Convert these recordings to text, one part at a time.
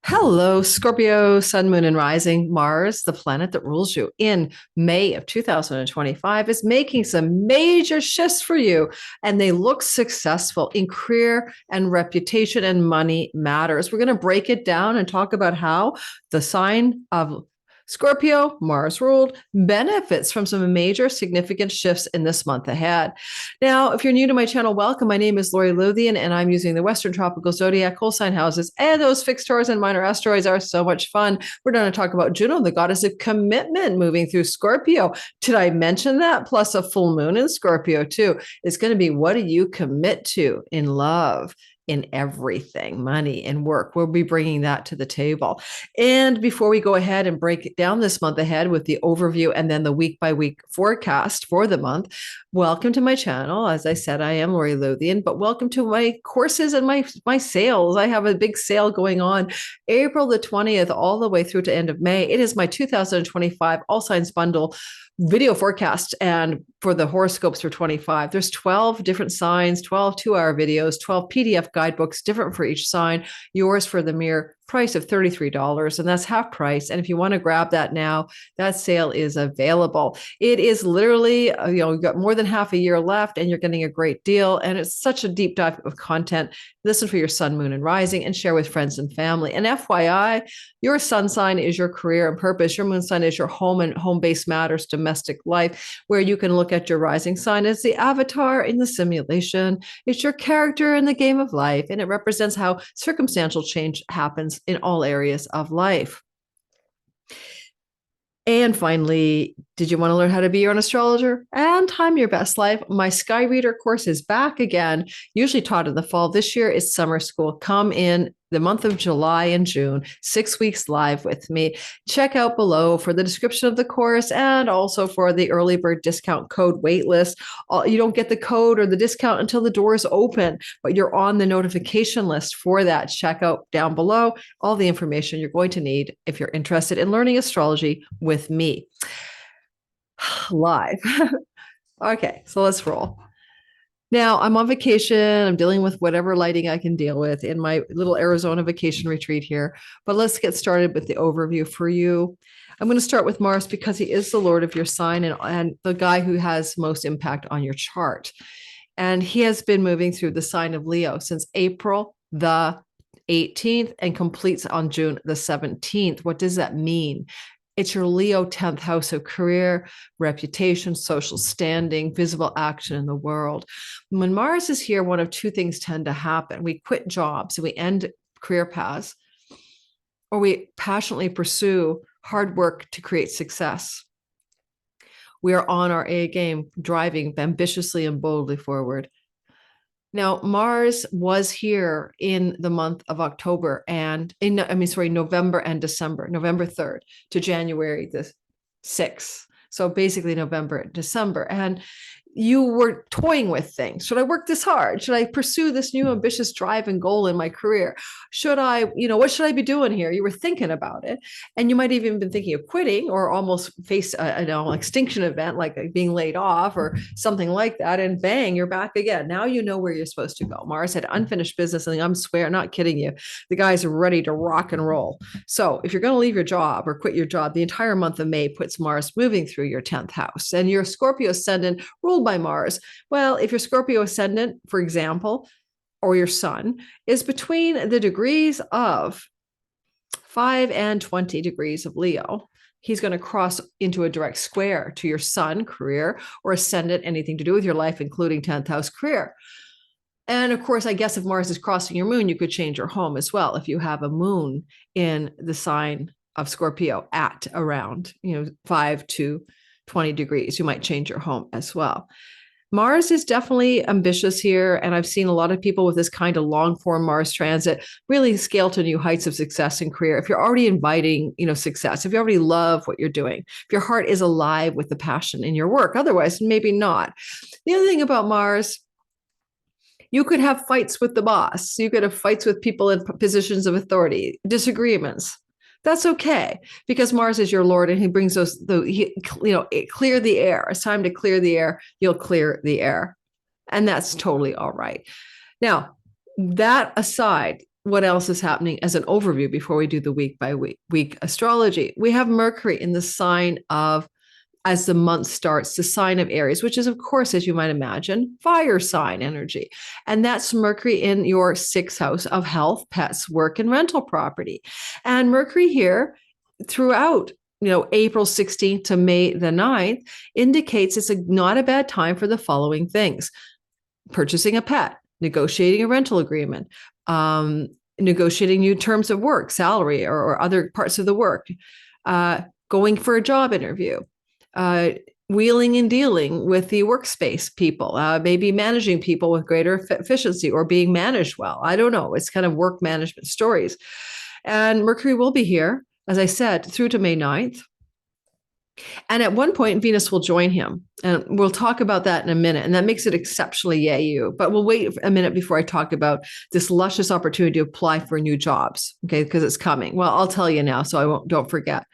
Hello, Scorpio, Sun, Moon, and Rising. Mars, the planet that rules you in May of 2025, is making some major shifts for you, and they look successful in career and reputation and money matters. We're going to break it down and talk about how the sign of Scorpio, Mars ruled, benefits from some major significant shifts in this month ahead. Now, if you're new to my channel, welcome. My name is Lori Lothian, and I'm using the Western Tropical Zodiac whole sign houses, and those fixed Taurus and minor asteroids are so much fun. We're going to talk about Juno, the goddess of commitment, moving through Scorpio. Did I mention that? Plus a full moon in Scorpio, too. It's going to be, what do you commit to in love? In everything, money and work. We'll be bringing that to the table. And before we go ahead and break it down this month ahead with the overview and then the week by week forecast for the month, welcome to my channel. As I said, I am Lori Lothian, but welcome to my courses and my sales. I have a big sale going on April the 20th all the way through to end of May. It is my 2025 All Signs Bundle video forecast and for the horoscopes for 25. There's 12 different signs, 12 2-hour videos, 12 PDF guidebooks, different for each sign, yours for the mere price of $33, and that's half price. And if you want to grab that now, that sale is available. It is literally, you've got more than half a year left and you're getting a great deal. And it's such a deep dive of content. Listen for your sun, moon, and rising and share with friends and family. And FYI, your sun sign is your career and purpose. Your moon sign is your home and home-based matters, domestic life, where you can look at your rising sign as the avatar in the simulation. It's your character in the game of life, and it represents how circumstantial change happens in all areas of life. And finally, did you want to learn how to be your own astrologer and time your best life? My Sky Reader course is back again, usually taught in the fall. This year is summer school. Come in the month of July and June, 6 weeks live with me. Check out below for the description of the course and also for the early bird discount code waitlist. You don't get the code or the discount until the doors open, but you're on the notification list for that. Check out down below all the information you're going to need if you're interested in learning astrology with me live. Okay, so let's roll. Now, I'm on vacation. I'm dealing with whatever lighting I can deal with in my little Arizona vacation retreat here. But let's get started with the overview for you. I'm going to start with Mars because he is the Lord of your sign and the guy who has most impact on your chart. And he has been moving through the sign of Leo since April the 18th and completes on June the 17th. What does that mean? It's your Leo 10th house of career, reputation, social standing, visible action in the world. When Mars is here, one of two things tend to happen. We quit jobs and we end career paths, or we passionately pursue hard work to create success. We are on our A game, driving ambitiously and boldly forward. Now, Mars was here in the month of October November and December, November 3rd to January the 6th. So basically November and December. And you were toying with things. Should I work this hard? Should I pursue this new ambitious drive and goal in my career? Should I, what should I be doing here? You were thinking about it. And you might have even been thinking of quitting or almost face an extinction event, like being laid off or something like that. And bang, you're back again. Now you know where you're supposed to go. Mars had unfinished business. And I'm not kidding you. The guy's ready to rock and roll. So if you're going to leave your job or quit your job, the entire month of May puts Mars moving through your 10th house. And your Scorpio ascendant ruled by Mars. Well, if your Scorpio ascendant, for example, or your sun is between the degrees of 5 and 20 degrees of Leo, he's going to cross into a direct square to your sun, career, or ascendant, anything to do with your life, including 10th house career. And of course, I guess if Mars is crossing your moon, you could change your home as well. If you have a moon in the sign of Scorpio at around 5 to 20 degrees, you might change your home as well. Mars is definitely ambitious here. And I've seen a lot of people with this kind of long form Mars transit really scale to new heights of success in career. If you're already inviting, success, if you already love what you're doing, if your heart is alive with the passion in your work, otherwise, maybe not. The other thing about Mars, you could have fights with the boss. You could have fights with people in positions of authority, disagreements. That's okay, because Mars is your Lord and he brings those, clear the air. It's time to clear the air. You'll clear the air. And that's totally all right. Now, that aside, what else is happening as an overview before we do the week by week astrology? We have Mercury in the sign of, as the month starts, the sign of Aries, which is, of course, as you might imagine, fire sign energy. And that's Mercury in your 6th house of health, pets, work, and rental property. And Mercury here throughout, April 16th to May the 9th indicates it's not a bad time for the following things: purchasing a pet, negotiating a rental agreement, negotiating new terms of work, salary, or other parts of the work, going for a job interview, wheeling and dealing with the workspace people, maybe managing people with greater efficiency or being managed well. I don't know. It's kind of work management stories. And Mercury will be here, as I said, through to May 9th. And at one point, Venus will join him. And we'll talk about that in a minute. And that makes it exceptionally yay-you. But we'll wait a minute before I talk about this luscious opportunity to apply for new jobs, okay, because it's coming. Well, I'll tell you now, so don't forget.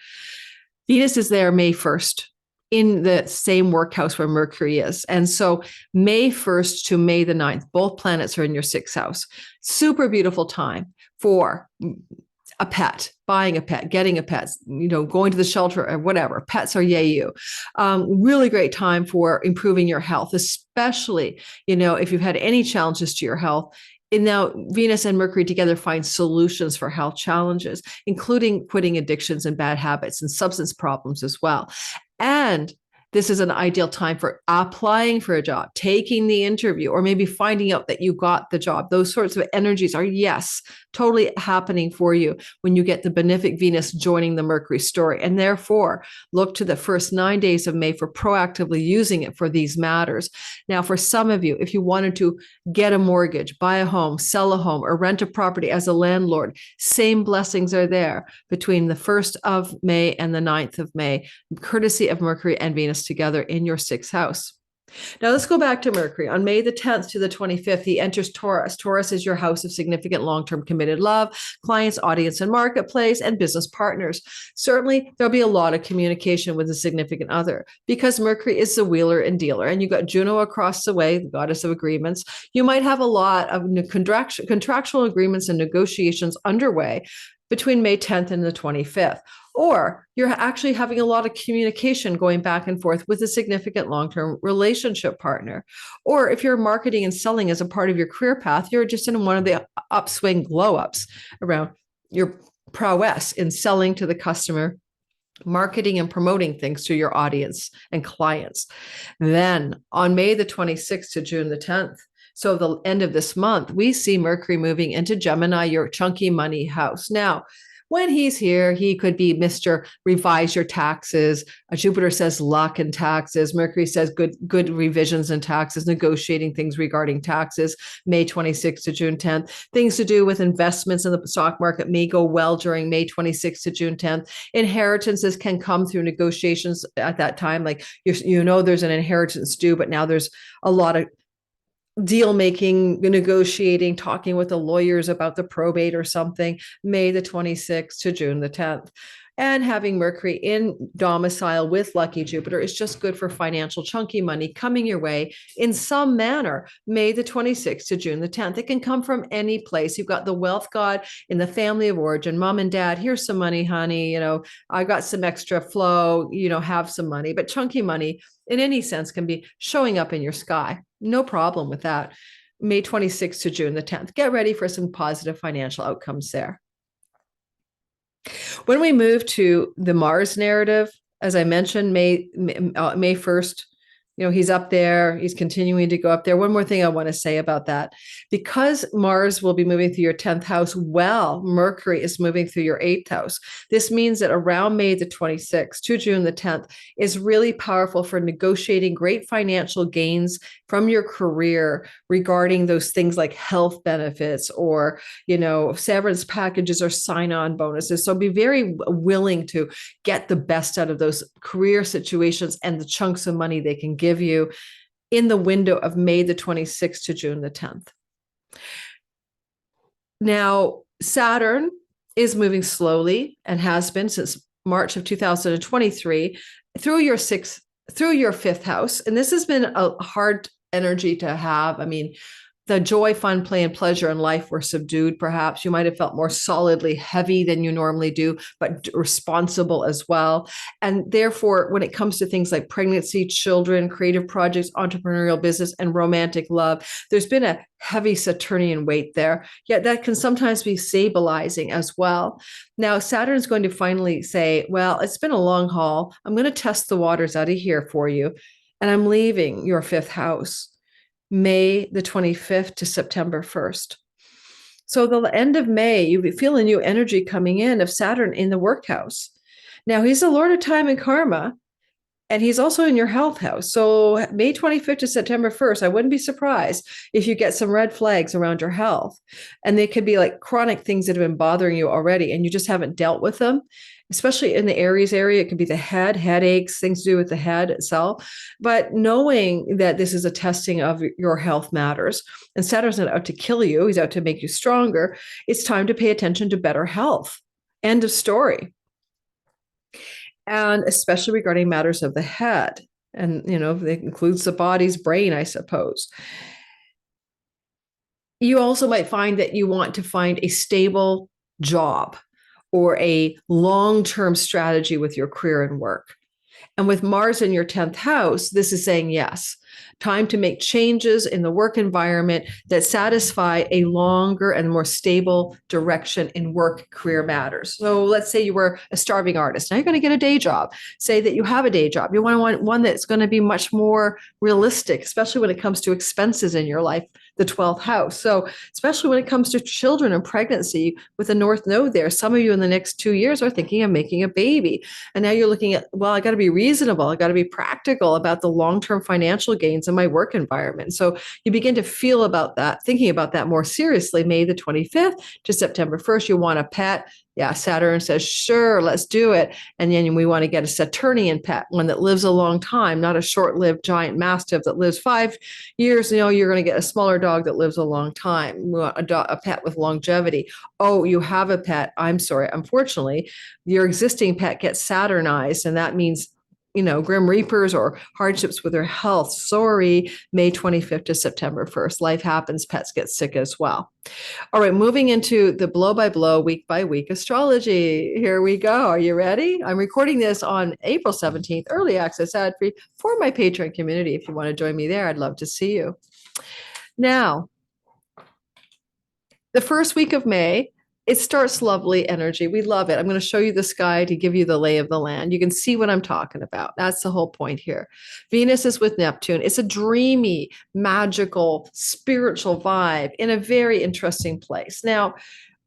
Venus is there May 1st in the same work house where Mercury is. And so May 1st to May the 9th, both planets are in your 6th house. Super beautiful time for a pet, buying a pet, getting a pet, going to the shelter or whatever. Pets are yay-you. Really great time for improving your health, especially, if you've had any challenges to your health. And now Venus and Mercury together find solutions for health challenges, including quitting addictions and bad habits and substance problems as well. And this is an ideal time for applying for a job, taking the interview, or maybe finding out that you got the job. Those sorts of energies are, yes, totally happening for you when you get the benefic Venus joining the Mercury story. And therefore, look to the first 9 days of May for proactively using it for these matters. Now, for some of you, if you wanted to get a mortgage, buy a home, sell a home, or rent a property as a landlord, same blessings are there between the 1st of May and the 9th of May, courtesy of Mercury and Venus together in your 6th house. Now let's go back to Mercury. On May the 10th to the 25th, he enters Taurus. Taurus is your house of significant long-term committed love, clients, audience, and marketplace, and business partners. Certainly, there'll be a lot of communication with a significant other because Mercury is the wheeler and dealer, and you've got Juno across the way, the goddess of agreements. You might have a lot of contractual agreements and negotiations underway between May 10th and the 25th. Or you're actually having a lot of communication going back and forth with a significant long-term relationship partner. Or if you're marketing and selling as a part of your career path, you're just in one of the upswing glow-ups around your prowess in selling to the customer, marketing and promoting things to your audience and clients. Then on May the 26th to June the 10th, so the end of this month, we see Mercury moving into Gemini, your chunky money house. Now, when he's here, he could be Mr. Revise your taxes. Jupiter says luck and taxes. Mercury says good revisions and taxes, negotiating things regarding taxes, May 26th to June 10th. Things to do with investments in the stock market may go well during May 26th to June 10th. Inheritances can come through negotiations at that time. Like, there's an inheritance due, but now there's a lot of deal making, negotiating, talking with the lawyers about the probate or something, May the 26th to June the 10th. And having Mercury in domicile with lucky Jupiter is just good for financial chunky money coming your way in some manner, May the 26th to June the 10th. It can come from any place. You've got the wealth god in the family of origin. Mom and dad, here's some money, honey. I got some extra flow, have some money. But chunky money in any sense can be showing up in your sky. No problem with that. May 26th to June the 10th. Get ready for some positive financial outcomes there. When we move to the Mars narrative, as I mentioned, May 1st, he's up there. He's continuing to go up there. One more thing I want to say about that. Because Mars will be moving through your 10th house, Mercury is moving through your 8th house. This means that around May the 26th to June the 10th is really powerful for negotiating great financial gains from your career regarding those things like health benefits or, severance packages or sign-on bonuses. So be very willing to get the best out of those career situations and the chunks of money they can give you in the window of May the 26th to June the 10th. Now, Saturn is moving slowly and has been since March of 2023 through your 5th house. And this has been a hard energy to have. I mean, the joy, fun, play, and pleasure in life were subdued, perhaps. You might have felt more solidly heavy than you normally do, but responsible as well. And therefore, when it comes to things like pregnancy, children, creative projects, entrepreneurial business, and romantic love, there's been a heavy Saturnian weight there. Yet that can sometimes be stabilizing as well. Now, Saturn's going to finally say, well, it's been a long haul. I'm going to test the waters out of here for you. And I'm leaving your fifth house. May the 25th to September 1st. So the end of May, you feel a new energy coming in of Saturn in the workhouse. Now he's the Lord of time and karma, and he's also in your health house. So May 25th to September 1st, I wouldn't be surprised if you get some red flags around your health. And they could be like chronic things that have been bothering you already, and you just haven't dealt with them. Especially in the Aries area, it could be the head, headaches, things to do with the head itself. But knowing that this is a testing of your health matters, and Saturn's not out to kill you, he's out to make you stronger, it's time to pay attention to better health. End of story. And especially regarding matters of the head. And, it includes the body's brain, I suppose. You also might find that you want to find a stable job or a long-term strategy with your career and work. And with Mars in your 10th house, this is saying yes, time to make changes in the work environment that satisfy a longer and more stable direction in work career matters. So let's say you were a starving artist. Now you're going to get a day job. Say that you have a day job. You want one that's going to be much more realistic, especially when it comes to expenses in your life, the 12th house. So especially when it comes to children and pregnancy with the North Node there, some of you in the next 2 years are thinking of making a baby. And now you're looking at, well, I got to be reasonable. I got to be practical about the long-term financial gains in my work environment. So you begin to feel about that, thinking about that more seriously. May the 25th to September 1st, you want a pet. Yeah, Saturn says, sure, let's do it. And then we want to get a Saturnian pet, one that lives a long time, not a short-lived giant mastiff that lives 5 years. You're going to get a smaller dog that lives a long time. We want a pet with longevity. Oh, you have a pet. I'm sorry. Unfortunately, your existing pet gets Saturnized, and that means Grim Reapers or hardships with their health. Sorry, May 25th to September 1st. Life happens, pets get sick as well. All right, moving into the blow by blow, week by week astrology. Here we go. Are you ready? I'm recording this on April 17th, early access ad free for my Patreon community. If you want to join me there, I'd love to see you. Now, the first week of May, it starts lovely energy. We love it. I'm going to show you the sky to give you the lay of the land. You can see what I'm talking about. That's the whole point here. Venus is with Neptune. It's a dreamy, magical, spiritual vibe in a very interesting place. Now,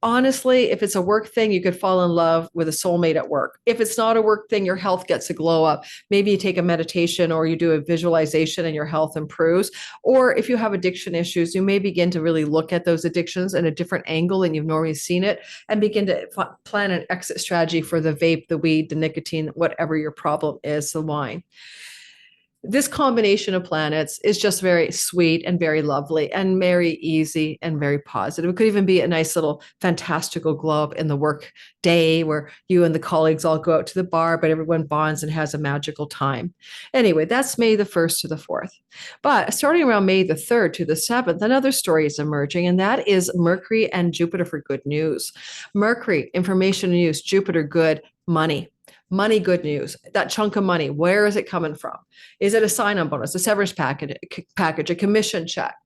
honestly, if it's a work thing, you could fall in love with a soulmate at work. If it's not a work thing, your health gets a glow up. Maybe you take a meditation or you do a visualization and your health improves. Or if you have addiction issues, you may begin to really look at those addictions in a different angle than you've normally seen it and begin to plan an exit strategy for the vape, the weed, the nicotine, whatever your problem is, the wine. This combination of planets is just very sweet and very lovely and very easy and very positive. It could even be a nice little fantastical glow up in the work day where you and the colleagues all go out to the bar, but everyone bonds and has a magical time. Anyway, that's May the 1st to the 4th. But starting around May the 3rd to the 7th, another story is emerging, and that is Mercury and Jupiter for good news. Mercury, information news, Jupiter, good, money. Money, good news. That chunk of money, where is it coming from? Is it a sign-on bonus, a severance package, a commission check?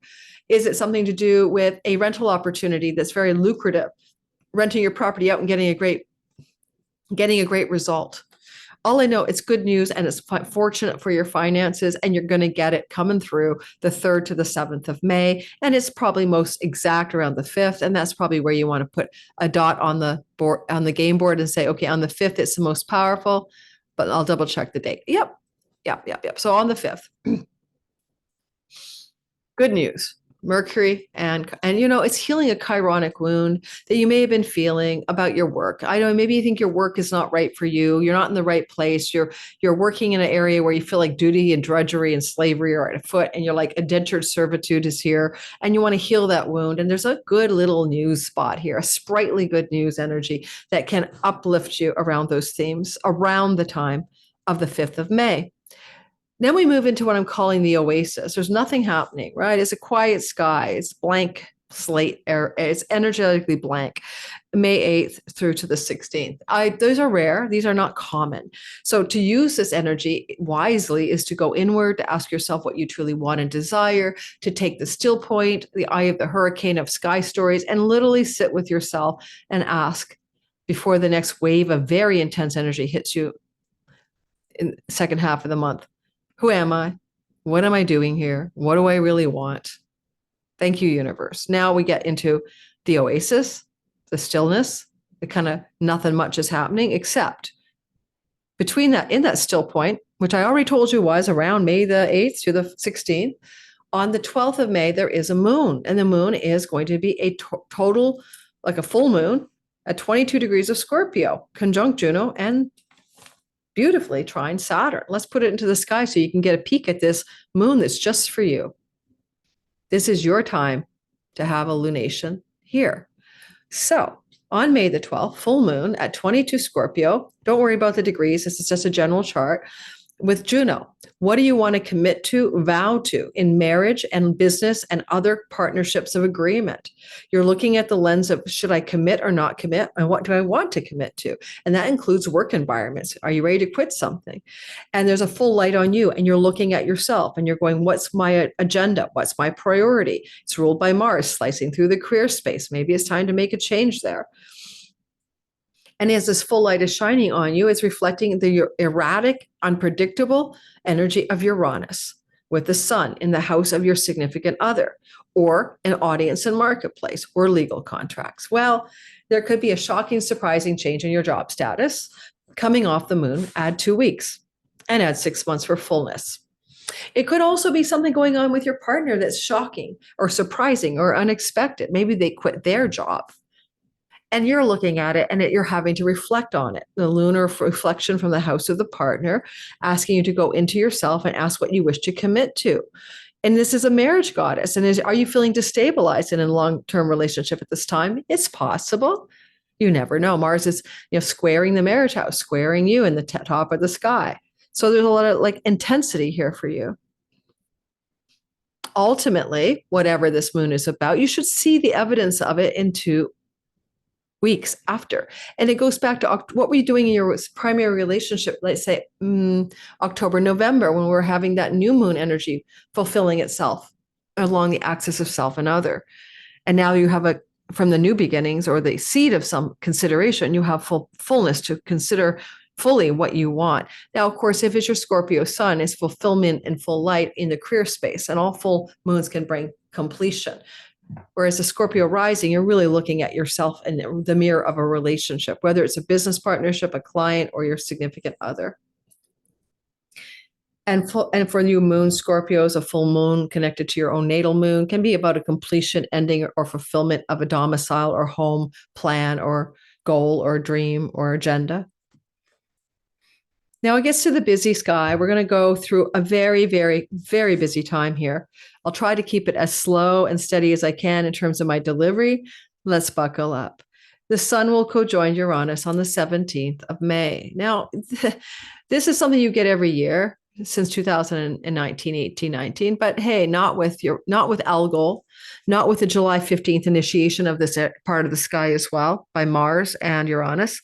Is it something to do with a rental opportunity that's very lucrative, renting your property out and getting a great result? All I know, it's good news and it's fortunate for your finances, and you're going to get it coming through the 3rd to the 7th of May. And it's probably most exact around the 5th. And that's probably where you want to put a dot on the board, on the game board, and say, okay, on the 5th, it's the most powerful, but I'll double check the date. Yep. So on the 5th, good news. Mercury and it's healing a chironic wound that you may have been feeling about your work. I know maybe you think your work is not right for you. You're not in the right place. You're working in an area where you feel like duty and drudgery and slavery are at foot, and you're like indentured servitude is here, and you want to heal that wound. And there's a good little news spot here, a sprightly good news energy that can uplift you around those themes around the time of the 5th of May. Then we move into what I'm calling the oasis. There's nothing happening, right? It's a quiet sky. It's blank slate air. It's energetically blank. May 8th through to the 16th. Those are rare. These are not common. So to use this energy wisely is to go inward, to ask yourself what you truly want and desire, to take the still point, the eye of the hurricane of sky stories, and literally sit with yourself and ask before the next wave of very intense energy hits you in the second half of the month. Who am I? What am I doing here? What do I really want? Thank you, universe. Now we get into the oasis, the stillness, the kind of nothing much is happening, except between that, in that still point, which I already told you was around May the 8th to the 16th, on the 12th of May, there is a moon, and the moon is going to be a total, like a full moon at 22 degrees of Scorpio, conjunct Juno, and beautifully trine Saturn. Let's put it into the sky so you can get a peek at this moon that's just for you. This is your time to have a lunation here. So on May the 12th, full moon at 22 Scorpio. Don't worry about the degrees. This is just a general chart. With Juno, what do you want to commit to, vow to in marriage and business and other partnerships of agreement? You're looking at the lens of, should I commit or not commit? And what do I want to commit to? And that includes work environments. Are you ready to quit something? And there's a full light on you, and you're looking at yourself and you're going, what's my agenda? What's my priority? It's ruled by Mars, slicing through the career space. Maybe it's time to make a change there. And as this full light is shining on you, it's reflecting the erratic, unpredictable energy of Uranus with the sun in the house of your significant other, or an audience and marketplace, or legal contracts. Well, there could be a shocking, surprising change in your job status coming off the moon. Add 2 weeks and add 6 months for fullness. It could also be something going on with your partner that's shocking or surprising or unexpected. Maybe they quit their job. And you're looking at it and you're having to reflect on it. The lunar reflection from the house of the partner, asking you to go into yourself and ask what you wish to commit to. And this is a marriage goddess. And are you feeling destabilized in a long-term relationship at this time? It's possible. You never know. Mars is, squaring the marriage house, squaring you in the top of the sky. So there's a lot of intensity here for you. Ultimately, whatever this moon is about, you should see the evidence of it in 2 weeks after. And it goes back to what were you doing in your primary relationship, let's say October, November, when we're having that new moon energy fulfilling itself along the axis of self and other. And now you have from the new beginnings or the seed of some consideration, you have fullness to consider fully what you want. Now, of course, if it's your Scorpio sun, it's fulfillment and full light in the career space, and all full moons can bring completion. Whereas the Scorpio rising, you're really looking at yourself in the mirror of a relationship, whether it's a business partnership, a client, or your significant other. And for new moon Scorpios, a full moon connected to your own natal moon can be about a completion, ending, or fulfillment of a domicile or home plan or goal or dream or agenda. Now it gets to the busy sky. We're going to go through a very, very, very busy time here. I'll try to keep it as slow and steady as I can in terms of my delivery. Let's buckle up. The sun will co-join Uranus on the 17th of May. Now, this is something you get every year since 2019, 18, 19. But hey, not with Algol, not with the July 15th initiation of this part of the sky as well by Mars and Uranus.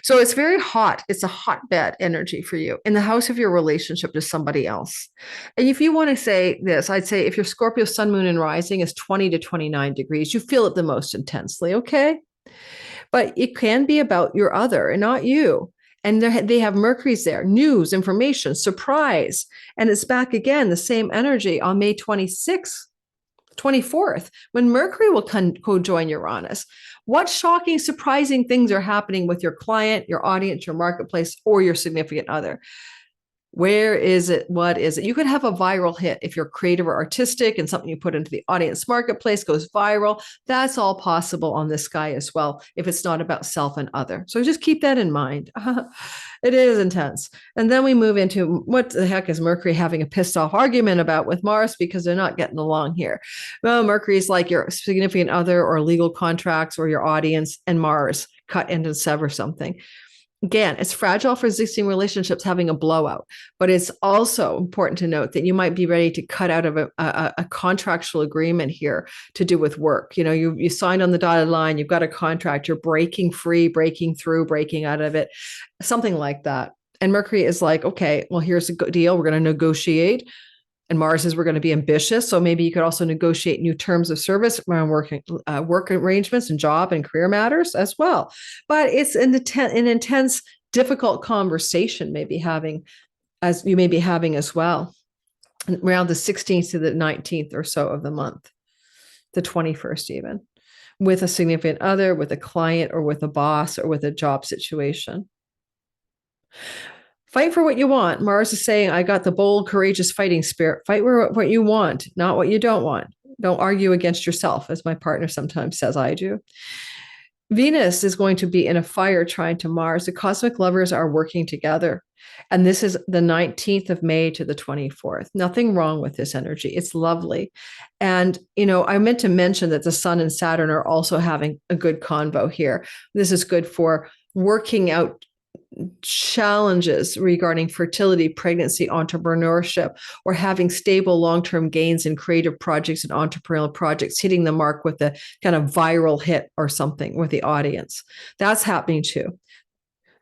So it's very hot. It's a hotbed energy for you in the house of your relationship to somebody else. And if you want to say this, I'd say if your Scorpio sun, moon, and rising is 20 to 29 degrees, you feel it the most intensely, okay? But it can be about your other and not you. And they have Mercury's there, news, information, surprise. And it's back again, the same energy on May 26th, 24th, when Mercury will co-join Uranus. What shocking, surprising things are happening with your client, your audience, your marketplace, or your significant other? Where is it? What is it? You could have a viral hit if you're creative or artistic and something you put into the audience marketplace goes viral. That's all possible on this sky as well, if it's not about self and other. So just keep that in mind. It is intense. And then we move into what the heck is Mercury having a pissed off argument about with Mars because they're not getting along here. Well, Mercury is like your significant other or legal contracts or your audience, and Mars cut and sever something. Again, it's fragile for existing relationships having a blowout, but it's also important to note that you might be ready to cut out of a contractual agreement here to do with work. You signed on the dotted line, you've got a contract, you're breaking free, breaking through, breaking out of it, something like that. And Mercury is like, okay, well, here's a good deal. We're going to negotiate. And Mars is we're going to be ambitious. So maybe you could also negotiate new terms of service around work arrangements and job and career matters as well. But it's an intense, difficult conversation you may be having as well around the 16th to the 19th or so of the month, the 21st even, with a significant other, with a client, or with a boss, or with a job situation. Fight for what you want. Mars is saying, I got the bold, courageous fighting spirit. Fight for what you want, not what you don't want. Don't argue against yourself, as my partner sometimes says I do. Venus is going to be in a fire trine to Mars. The cosmic lovers are working together. And this is the 19th of May to the 24th. Nothing wrong with this energy. It's lovely. And, I meant to mention that the Sun and Saturn are also having a good convo here. This is good for working out challenges regarding fertility, pregnancy, entrepreneurship, or having stable long-term gains in creative projects and entrepreneurial projects, hitting the mark with a kind of viral hit or something with the audience. That's happening too.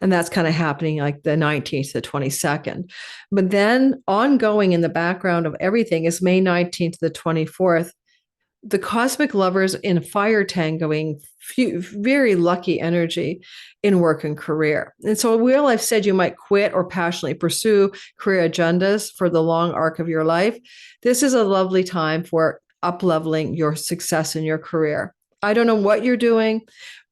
And that's kind of happening like the 19th to the 22nd. But then ongoing in the background of everything is May 19th to the 24th. The cosmic lovers in fire tangoing, very lucky energy in work and career. And so while I've said you might quit or passionately pursue career agendas for the long arc of your life, this is a lovely time for up-leveling your success in your career. I don't know what you're doing,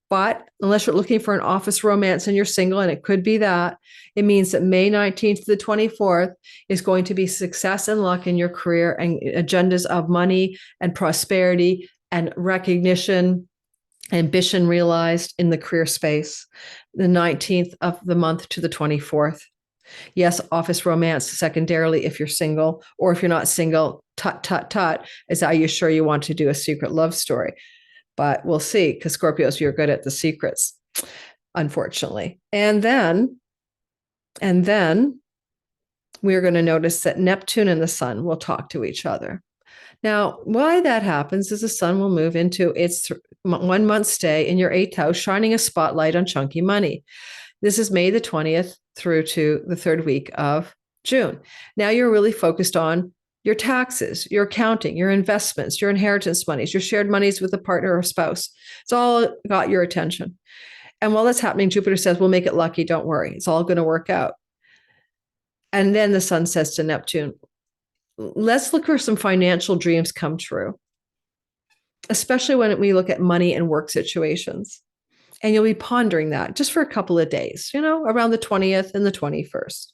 but unless you're looking for an office romance and you're single, and it could be that, it means that May 19th to the 24th is going to be success and luck in your career and agendas of money and prosperity and recognition, ambition realized in the career space, the 19th of the month to the 24th. Yes, office romance secondarily if you're single, or if you're not single, are you sure you want to do a secret love story? But we'll see, because Scorpios, you're good at the secrets, unfortunately. And then we're going to notice that Neptune and the Sun will talk to each other. Now, why that happens is the Sun will move into its 1 month stay in your 8th house, shining a spotlight on chunky money. This is May the 20th through to the 3rd week of June. Now you're really focused on your taxes, your accounting, your investments, your inheritance monies, your shared monies with a partner or spouse. It's all got your attention. And while that's happening, Jupiter says, we'll make it lucky. Don't worry. It's all going to work out. And then the Sun says to Neptune, let's look for some financial dreams come true, especially when we look at money and work situations. And you'll be pondering that just for a couple of days, around the 20th and the 21st.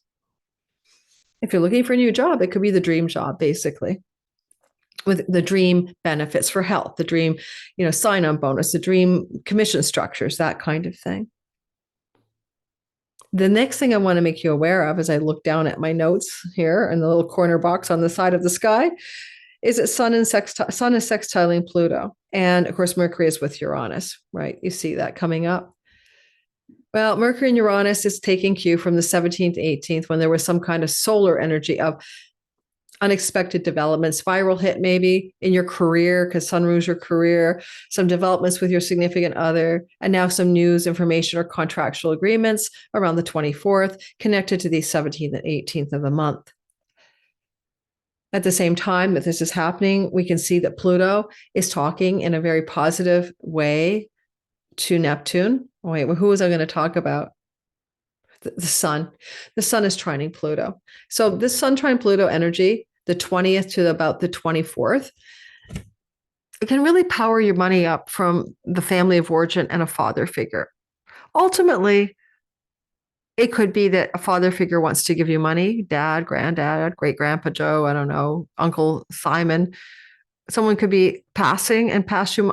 If you're looking for a new job, it could be the dream job, basically, with the dream benefits for health, the dream, sign-on bonus, the dream commission structures, that kind of thing. The next thing I want to make you aware of as I look down at my notes here in the little corner box on the side of the sky is that Sun is sextiling Pluto. And of course, Mercury is with Uranus, right? You see that coming up. Well, Mercury and Uranus is taking cue from the 17th, 18th, when there was some kind of solar energy of unexpected developments, viral hit maybe in your career, because Sun rules your career, some developments with your significant other, and now some news, information, or contractual agreements around the 24th connected to the 17th and 18th of the month. At the same time that this is happening, we can see that Pluto is talking in a very positive way to Neptune. Wait, who was I going to talk about? The Sun. The Sun is trining Pluto. So this Sun trine Pluto energy, the 20th to about the 24th, it can really power your money up from the family of origin and a father figure. Ultimately, it could be that a father figure wants to give you money, dad, granddad, great grandpa Joe, I don't know, Uncle Simon, someone could be passing and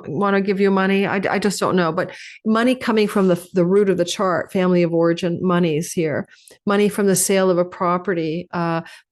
want to give you money. I just don't know. But money coming from the root of the chart, family of origin, money's here. Money from the sale of a property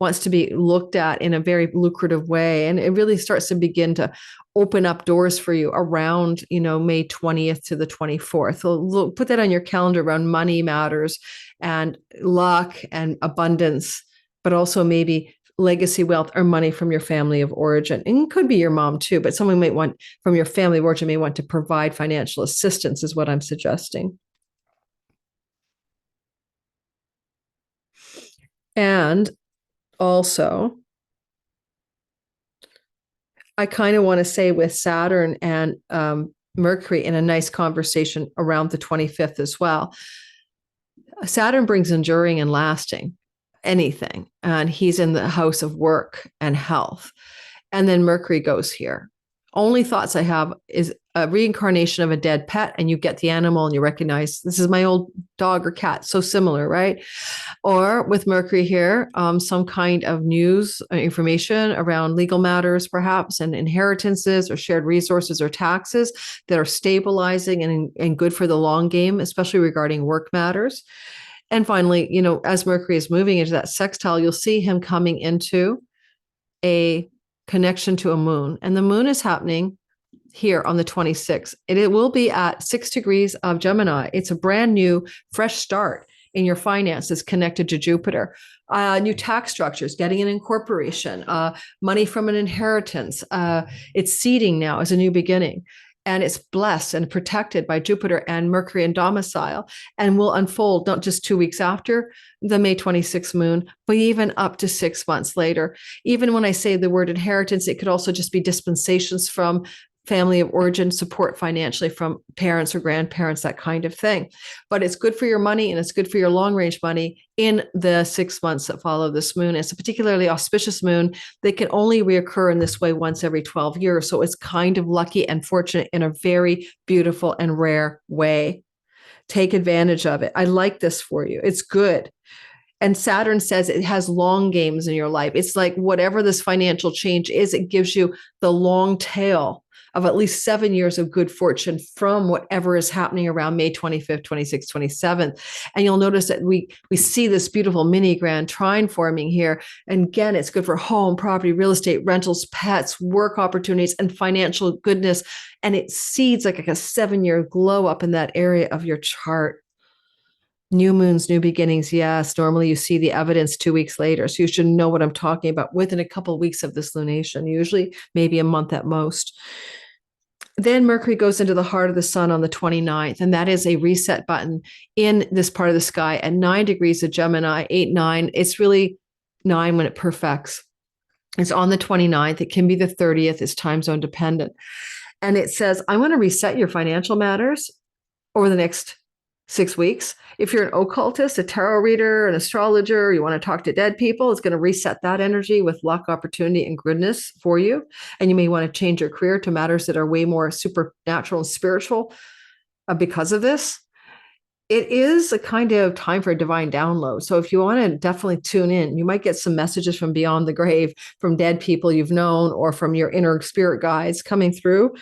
wants to be looked at in a very lucrative way. And it really starts to begin to open up doors for you around, May 20th to the 24th. So put that on your calendar around money matters and luck and abundance, but also maybe legacy wealth or money from your family of origin. And it could be your mom too, but someone might want from your family of origin may want to provide financial assistance is what I'm suggesting. And also, I kind of want to say with Saturn and Mercury in a nice conversation around the 25th as well. Saturn brings enduring and lasting anything, and he's in the house of work and health. And then Mercury goes here. Only thoughts I have is a reincarnation of a dead pet, and you get the animal and you recognize this is my old dog or cat. So similar, right? Or with Mercury here, some kind of news or information around legal matters, perhaps, and inheritances or shared resources or taxes that are stabilizing and good for the long game, especially regarding work matters. And finally, as Mercury is moving into that sextile, you'll see him coming into a connection to a moon. And the moon is happening here on the 26th. It will be at 6 degrees of Gemini. It's a brand new, fresh start in your finances connected to Jupiter. New tax structures, getting an incorporation, money from an inheritance. It's seeding now as a new beginning. And it's blessed and protected by Jupiter and Mercury in domicile, and will unfold not just 2 weeks after the May 26th moon, but even up to 6 months later. Even when I say the word inheritance, it could also just be dispensations from family of origin, support financially from parents or grandparents, that kind of thing. But it's good for your money and it's good for your long range money in the 6 months that follow this moon. It's a particularly auspicious moon that can only reoccur in this way once every 12 years. So it's kind of lucky and fortunate in a very beautiful and rare way. Take advantage of it. I like this for you. It's good. And Saturn says it has long games in your life. It's like whatever this financial change is, it gives you the long tail of at least 7 years of good fortune from whatever is happening around May 25th, 26th, 27th. And you'll notice that we see this beautiful mini grand trine forming here. And again, it's good for home, property, real estate, rentals, pets, work opportunities, and financial goodness. And it seeds like a 7-year glow up in that area of your chart. New moons, new beginnings. Yes, normally you see the evidence 2 weeks later. So you should know what I'm talking about within a couple of weeks of this lunation, usually maybe a month at most. Then Mercury goes into the heart of the sun on the 29th, and that is a reset button in this part of the sky at 9 degrees of Gemini, 8, 9. It's really 9 when it perfects. It's on the 29th. It can be the 30th. It's time zone dependent. And it says, I want to reset your financial matters over the next 6 weeks. If you're an occultist, a tarot reader, an astrologer, you want to talk to dead people, it's going to reset that energy with luck, opportunity, and goodness for you. And you may want to change your career to matters that are way more supernatural and spiritual because of this. It is a kind of time for a divine download. So if you want to definitely tune in, you might get some messages from beyond the grave, from dead people you've known, or from your inner spirit guides coming through.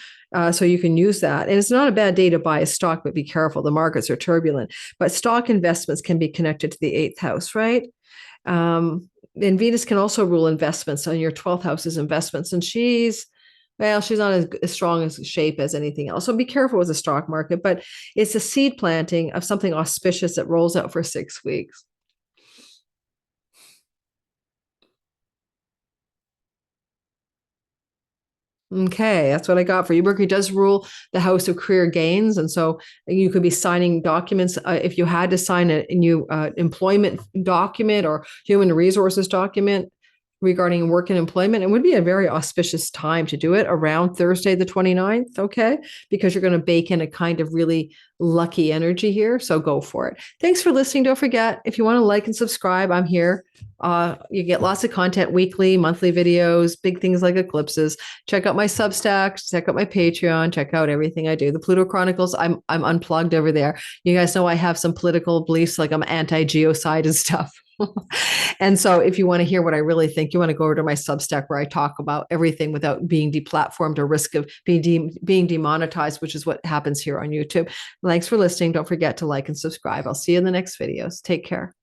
So you can use that. And it's not a bad day to buy a stock, but be careful. The markets are turbulent. But stock investments can be connected to the 8th house, right? And Venus can also rule investments. On your 12th house is investments. And she's not as strong as shape as anything else. So be careful with the stock market, but it's a seed planting of something auspicious that rolls out for 6 weeks. Okay, that's what I got for you. Mercury does rule the house of career gains. And so you could be signing documents. If you had to sign a new employment document or human resources document regarding work and employment, it would be a very auspicious time to do it around Thursday, the 29th, okay? Because you're going to bake in a kind of really lucky energy here. So go for it. Thanks for listening. Don't forget, if you want to like and subscribe, I'm here. You get lots of content weekly, monthly videos, big things like eclipses. Check out my Substack, check out my Patreon, check out everything I do. The Pluto Chronicles, I'm unplugged over there. You guys know I have some political beliefs, like I'm anti-geocide and stuff. And so if you want to hear what I really think, you want to go over to my Substack where I talk about everything without being deplatformed or risk of being demonetized, which is what happens here on YouTube. Thanks for listening. Don't forget to like and subscribe. I'll see you in the next videos. Take care.